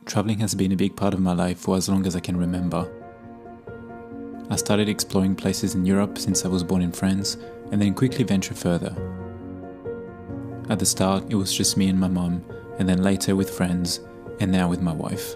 Traveling has been a big part of my life for as long as I can remember. I started exploring places in Europe since I was born in France, and then quickly ventured further. At the start, it was just me and my mum, and then later with friends, and now with my wife.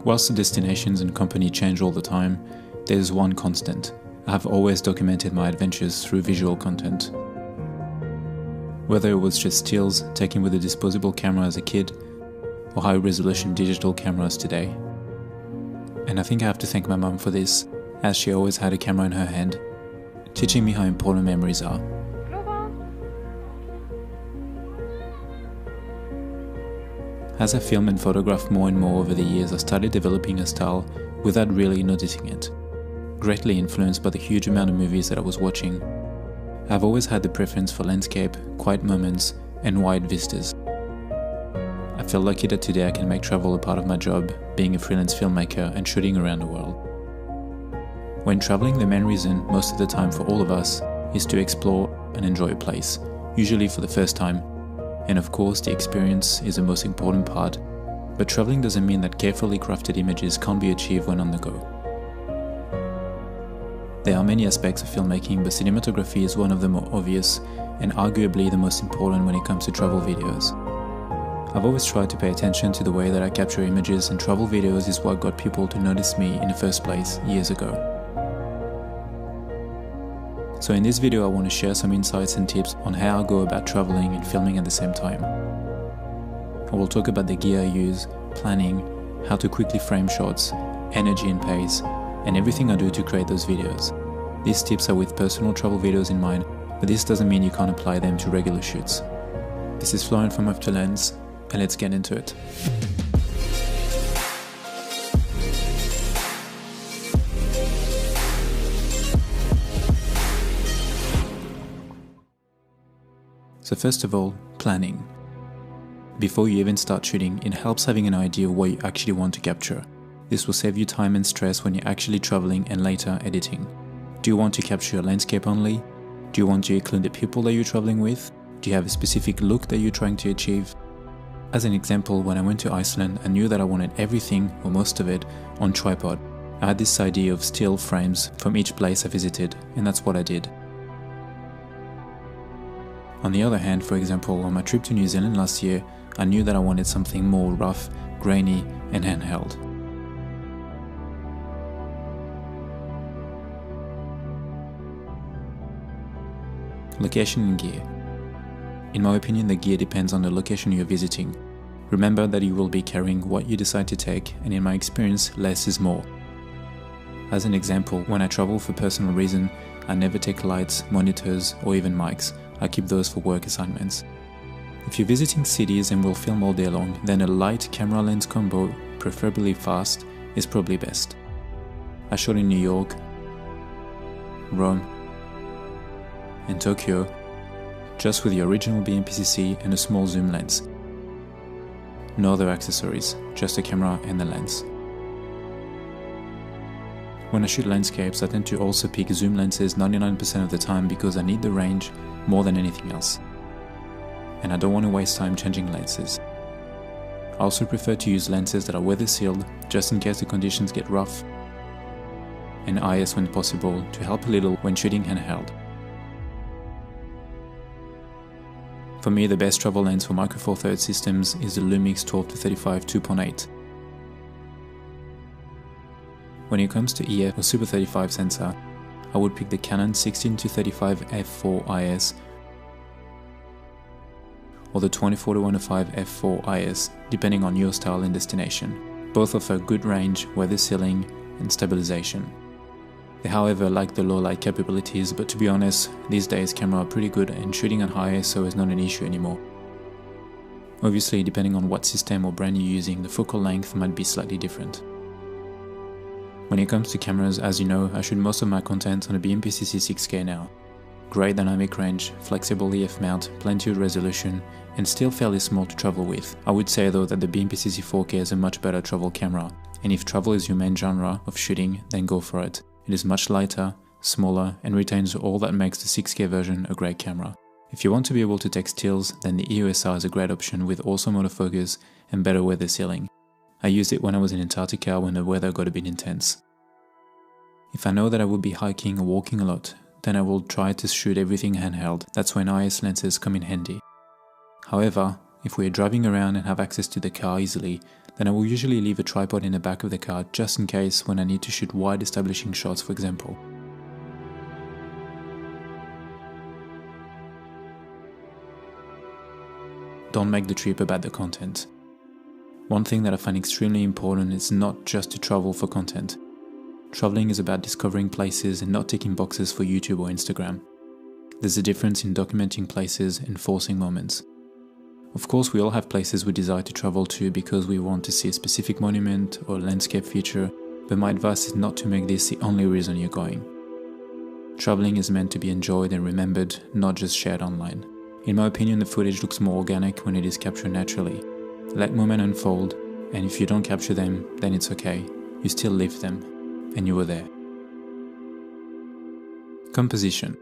Whilst the destinations and company change all the time, there's one constant. I have always documented my adventures through visual content. Whether it was just stills taken with a disposable camera as a kid, or high-resolution digital cameras today. And I think I have to thank my mum for this, as she always had a camera in her hand, teaching me how important memories are. As I film and photograph more and more over the years, I started developing a style without really noticing it, greatly influenced by the huge amount of movies that I was watching. I've always had the preference for landscape, quiet moments, and wide vistas. I feel lucky that today I can make travel a part of my job, being a freelance filmmaker and shooting around the world. When traveling, the main reason, most of the time for all of us, is to explore and enjoy a place, usually for the first time. And of course, the experience is the most important part, but traveling doesn't mean that carefully crafted images can't be achieved when on the go. There are many aspects of filmmaking, but cinematography is one of the more obvious and arguably the most important when it comes to travel videos. I've always tried to pay attention to the way that I capture images, and travel videos is what got people to notice me in the first place years ago. So in this video I want to share some insights and tips on how I go about traveling and filming at the same time. I will talk about the gear I use, planning, how to quickly frame shots, energy and pace, and everything I do to create those videos. These tips are with personal travel videos in mind, but this doesn't mean you can't apply them to regular shoots. This is Florian from Afterlens, and let's get into it. So first of all, planning. Before you even start shooting, it helps having an idea of what you actually want to capture. This will save you time and stress when you're actually traveling and later editing. Do you want to capture a landscape only? Do you want to include the people that you're traveling with? Do you have a specific look that you're trying to achieve? As an example, when I went to Iceland, I knew that I wanted everything, or most of it, on tripod. I had this idea of still frames from each place I visited, and that's what I did. On the other hand, for example, on my trip to New Zealand last year, I knew that I wanted something more rough, grainy, and handheld. Location and gear. In my opinion, the gear depends on the location you're visiting. Remember that you will be carrying what you decide to take, and in my experience, less is more. As an example, when I travel for personal reason, I never take lights, monitors, or even mics. I keep those for work assignments. If you're visiting cities and will film all day long, then a light camera lens combo, preferably fast, is probably best. I shot in New York, Rome, and Tokyo, just with the original BMPCC and a small zoom lens. No other accessories, just a camera and the lens. When I shoot landscapes, I tend to also pick zoom lenses 99% of the time because I need the range more than anything else. And I don't want to waste time changing lenses. I also prefer to use lenses that are weather sealed, just in case the conditions get rough, and IS when possible to help a little when shooting handheld. For me, the best travel lens for Micro Four Thirds systems is the Lumix 12-35 2.8. When it comes to EF or Super 35 sensor, I would pick the Canon 16-35 f4 IS or the 24-105 f4 IS, depending on your style and destination. Both offer good range, weather sealing, and stabilization. They however lack the low light capabilities, but to be honest, these days cameras are pretty good and shooting at high ISO is not an issue anymore. Obviously, depending on what system or brand you're using, the focal length might be slightly different. When it comes to cameras, as you know, I shoot most of my content on a BMPCC 6K now. Great dynamic range, flexible EF mount, plenty of resolution, and still fairly small to travel with. I would say though that the BMPCC 4K is a much better travel camera, and if travel is your main genre of shooting, then go for it. It is much lighter, smaller, and retains all that makes the 6K version a great camera. If you want to be able to take stills, then the EOS R is a great option with awesome autofocus and better weather sealing. I used it when I was in Antarctica when the weather got a bit intense. If I know that I will be hiking or walking a lot, then I will try to shoot everything handheld. That's when IS lenses come in handy. However, if we are driving around and have access to the car easily, then I will usually leave a tripod in the back of the car just in case when I need to shoot wide establishing shots, for example. Don't make the trip about the content. One thing that I find extremely important is not just to travel for content. Traveling is about discovering places and not ticking boxes for YouTube or Instagram. There's a difference in documenting places and forcing moments. Of course, we all have places we desire to travel to because we want to see a specific monument or landscape feature, but my advice is not to make this the only reason you're going. Traveling is meant to be enjoyed and remembered, not just shared online. In my opinion, the footage looks more organic when it is captured naturally. Let moments unfold, and if you don't capture them, then it's okay. You still live them. And you were there. Composition.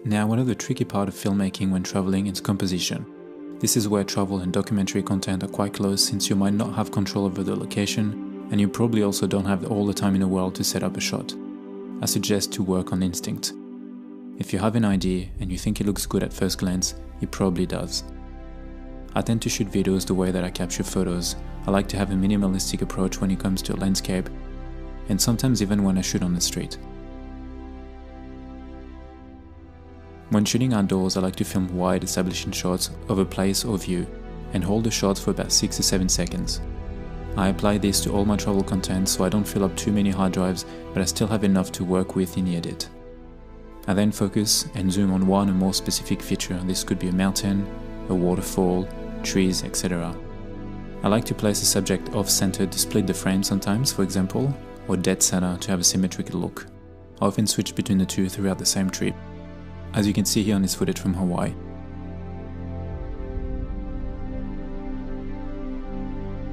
Now, one of the tricky parts of filmmaking when traveling is composition. This is where travel and documentary content are quite close since you might not have control over the location, and you probably also don't have all the time in the world to set up a shot. I suggest to work on instinct. If you have an idea and you think it looks good at first glance, it probably does. I tend to shoot videos the way that I capture photos. I like to have a minimalistic approach when it comes to a landscape, and sometimes even when I shoot on the street. When shooting outdoors, I like to film wide establishing shots of a place or view and hold the shots for about 6 to 7 seconds. I apply this to all my travel content so I don't fill up too many hard drives, but I still have enough to work with in the edit. I then focus and zoom on one or more specific feature. This could be a mountain, a waterfall, trees, etc. I like to place the subject off-center to split the frame sometimes, for example, or dead center to have a symmetrical look. I often switch between the two throughout the same trip, as you can see here on this footage from Hawaii.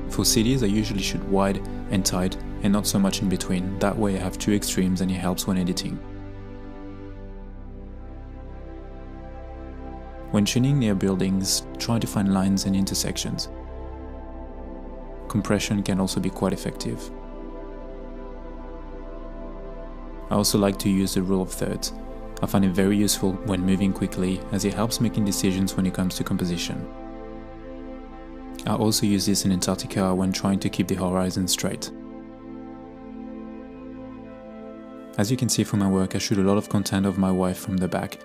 For cities, I usually shoot wide and tight and not so much in between. That way I have two extremes and it helps when editing. When shooting near buildings, try to find lines and intersections. Compression can also be quite effective. I also like to use the rule of thirds. I find it very useful when moving quickly as it helps making decisions when it comes to composition. I also use this in Antarctica when trying to keep the horizon straight. As you can see from my work, I shoot a lot of content of my wife from the back,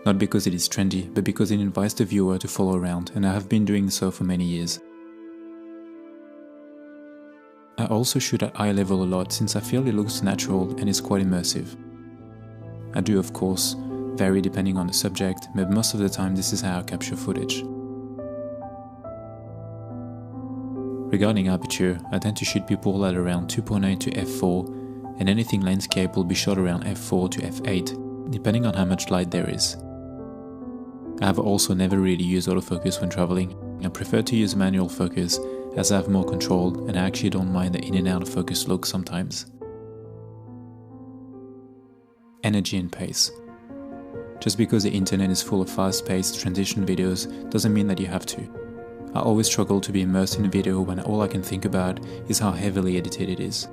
not because it is trendy, but because it invites the viewer to follow around, and I have been doing so for many years. I also shoot at eye level a lot since I feel it looks natural and is quite immersive. I do, of course, vary depending on the subject, but most of the time this is how I capture footage. Regarding aperture, I tend to shoot people at around 2.8 to f4, and anything landscape will be shot around f4 to f8, depending on how much light there is. I have also never really used autofocus when traveling. I prefer to use manual focus as I have more control and I actually don't mind the in and out of focus look sometimes. Energy and pace. Just because the internet is full of fast-paced transition videos doesn't mean that you have to. I always struggle to be immersed in a video when all I can think about is how heavily edited it is.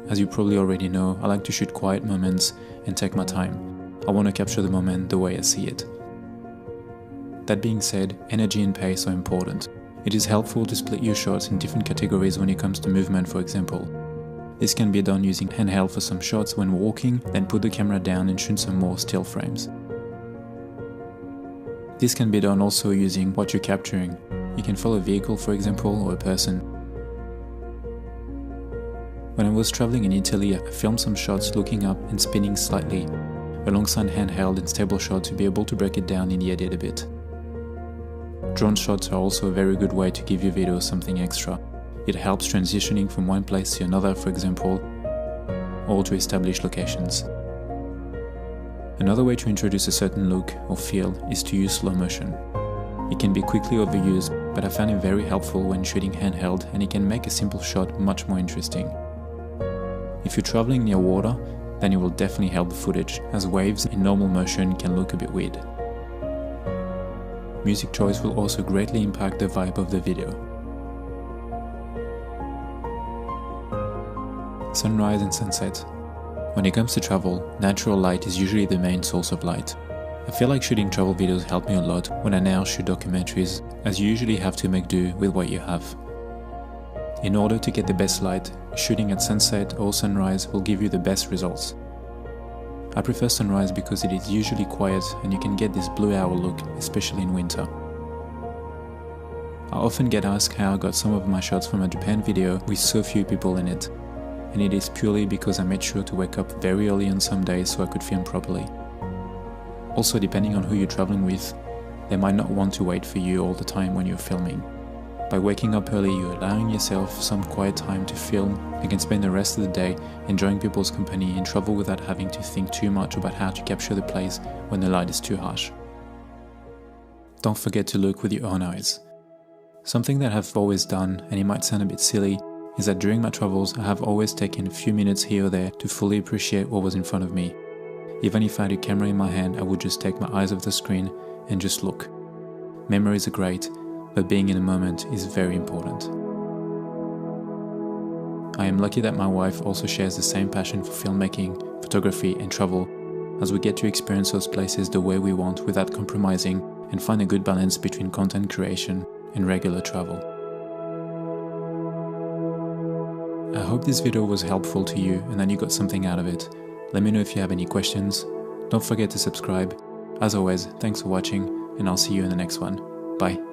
As you probably already know, I like to shoot quiet moments and take my time. I want to capture the moment the way I see it. That being said, energy and pace are important. It is helpful to split your shots in different categories when it comes to movement, for example. This can be done using handheld for some shots when walking, then put the camera down and shoot some more still frames. This can be done also using what you're capturing. You can follow a vehicle, for example, or a person. When I was traveling in Italy, I filmed some shots looking up and spinning slightly, alongside handheld and stable shot to be able to break it down in the edit a bit. Drone shots are also a very good way to give your video something extra. It helps transitioning from one place to another, for example, or to establish locations. Another way to introduce a certain look or feel is to use slow motion. It can be quickly overused, but I found it very helpful when shooting handheld and it can make a simple shot much more interesting. If you're traveling near water, then it will definitely help the footage, as waves in normal motion can look a bit weird. Music choice will also greatly impact the vibe of the video. Sunrise and sunset. When it comes to travel, natural light is usually the main source of light. I feel like shooting travel videos help me a lot when I now shoot documentaries, as you usually have to make do with what you have. In order to get the best light, shooting at sunset or sunrise will give you the best results. I prefer sunrise because it is usually quiet and you can get this blue hour look, especially in winter. I often get asked how I got some of my shots from a Japan video with so few people in it, and it is purely because I made sure to wake up very early on some days so I could film properly. Also, depending on who you're traveling with, they might not want to wait for you all the time when you're filming. By waking up early, you're allowing yourself some quiet time to film and can spend the rest of the day enjoying people's company and travel without having to think too much about how to capture the place when the light is too harsh. Don't forget to look with your own eyes. Something that I've always done, and it might sound a bit silly, is that during my travels I have always taken a few minutes here or there to fully appreciate what was in front of me. Even if I had a camera in my hand, I would just take my eyes off the screen and just look. Memories are great, but being in the moment is very important. I am lucky that my wife also shares the same passion for filmmaking, photography and travel, as we get to experience those places the way we want without compromising and find a good balance between content creation and regular travel. I hope this video was helpful to you and that you got something out of it. Let me know if you have any questions. Don't forget to subscribe. As always, thanks for watching and I'll see you in the next one. Bye.